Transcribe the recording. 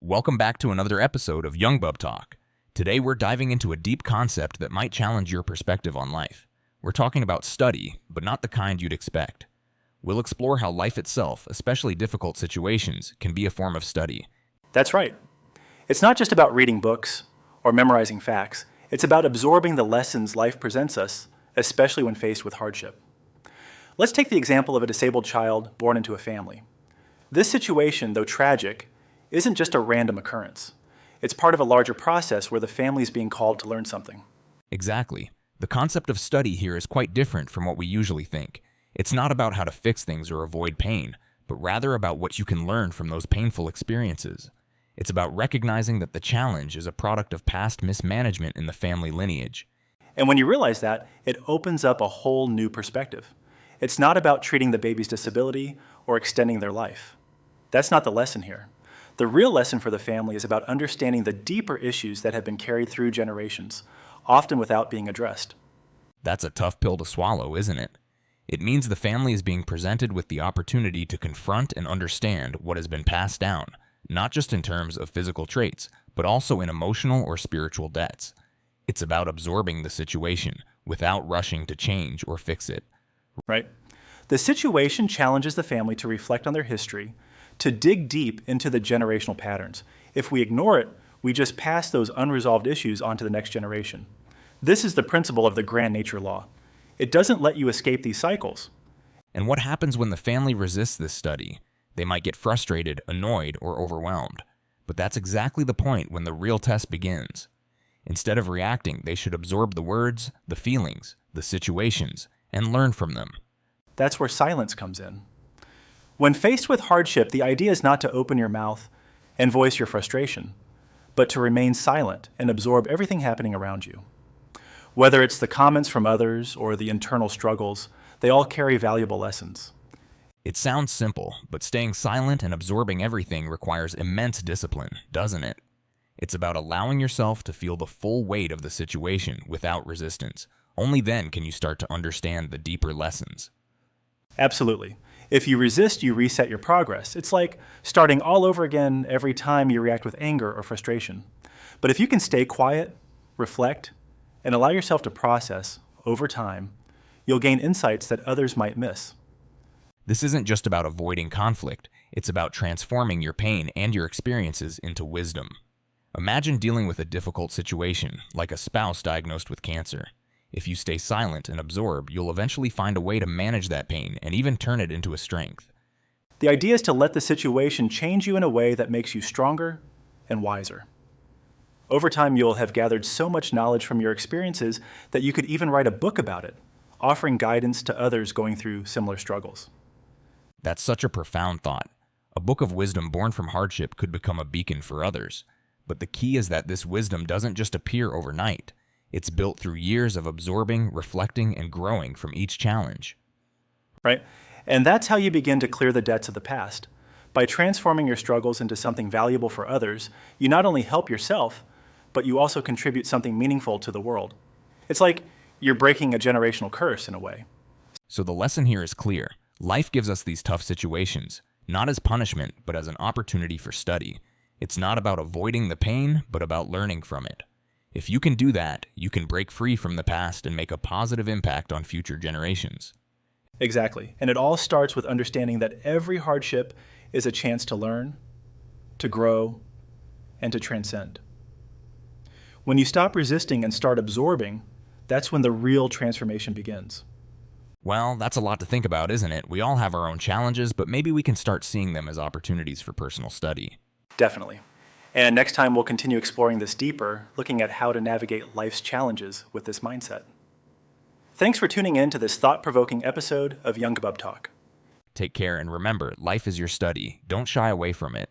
Welcome back to another episode of Jungbub Talk. Today we're diving into a deep concept that might challenge your perspective on life. We're talking about study, but not the kind you'd expect. We'll explore how life itself, especially difficult situations, can be a form of study. That's right. It's not just about reading books or memorizing facts. It's about absorbing the lessons life presents us, especially when faced with hardship. Let's take the example of a disabled child born into a family. This situation, though tragic, isn't just a random occurrence. It's part of a larger process where the family is being called to learn something. Exactly. The concept of study here is quite different from what we usually think. It's not about how to fix things or avoid pain, but rather about what you can learn from those painful experiences. It's about recognizing that the challenge is a product of past mismanagement in the family lineage. And when you realize that, it opens up a whole new perspective. It's not about treating the baby's disability or extending their life. That's not the lesson here. The real lesson for the family is about understanding the deeper issues that have been carried through generations, often without being addressed. That's a tough pill to swallow, isn't it? It means the family is being presented with the opportunity to confront and understand what has been passed down, not just in terms of physical traits, but also in emotional or spiritual debts. It's about absorbing the situation without rushing to change or fix it. Right? The situation challenges the family to reflect on their history, to dig deep into the generational patterns. If we ignore it, we just pass those unresolved issues on to the next generation. This is the principle of the grand nature law. It doesn't let you escape these cycles. And what happens when the family resists this study? They might get frustrated, annoyed, or overwhelmed. But that's exactly the point when the real test begins. Instead of reacting, they should absorb the words, the feelings, the situations, and learn from them. That's where silence comes in. When faced with hardship, the idea is not to open your mouth and voice your frustration, but to remain silent and absorb everything happening around you. Whether it's the comments from others or the internal struggles, they all carry valuable lessons. It sounds simple, but staying silent and absorbing everything requires immense discipline, doesn't it? It's about allowing yourself to feel the full weight of the situation without resistance. Only then can you start to understand the deeper lessons. Absolutely. If you resist, you reset your progress. It's like starting all over again every time you react with anger or frustration. But if you can stay quiet, reflect, and allow yourself to process over time, you'll gain insights that others might miss. This isn't just about avoiding conflict. It's about transforming your pain and your experiences into wisdom. Imagine dealing with a difficult situation, like a spouse diagnosed with cancer. If you stay silent and absorb, you'll eventually find a way to manage that pain and even turn it into a strength. The idea is to let the situation change you in a way that makes you stronger and wiser. Over time, you'll have gathered so much knowledge from your experiences that you could even write a book about it, offering guidance to others going through similar struggles. That's such a profound thought. A book of wisdom born from hardship could become a beacon for others. But the key is that this wisdom doesn't just appear overnight. It's built through years of absorbing, reflecting, and growing from each challenge. Right? And that's how you begin to clear the debts of the past. By transforming your struggles into something valuable for others, you not only help yourself, but you also contribute something meaningful to the world. It's like you're breaking a generational curse in a way. So the lesson here is clear. Life gives us these tough situations, not as punishment, but as an opportunity for study. It's not about avoiding the pain, but about learning from it. If you can do that, you can break free from the past and make a positive impact on future generations. Exactly. And it all starts with understanding that every hardship is a chance to learn, to grow, and to transcend. When you stop resisting and start absorbing, that's when the real transformation begins. Well, that's a lot to think about, isn't it? We all have our own challenges, but maybe we can start seeing them as opportunities for personal study. Definitely. And next time we'll continue exploring this deeper, looking at how to navigate life's challenges with this mindset. Thanks for tuning in to this thought-provoking episode of Jungbub Talk. Take care and remember, life is your study. Don't shy away from it.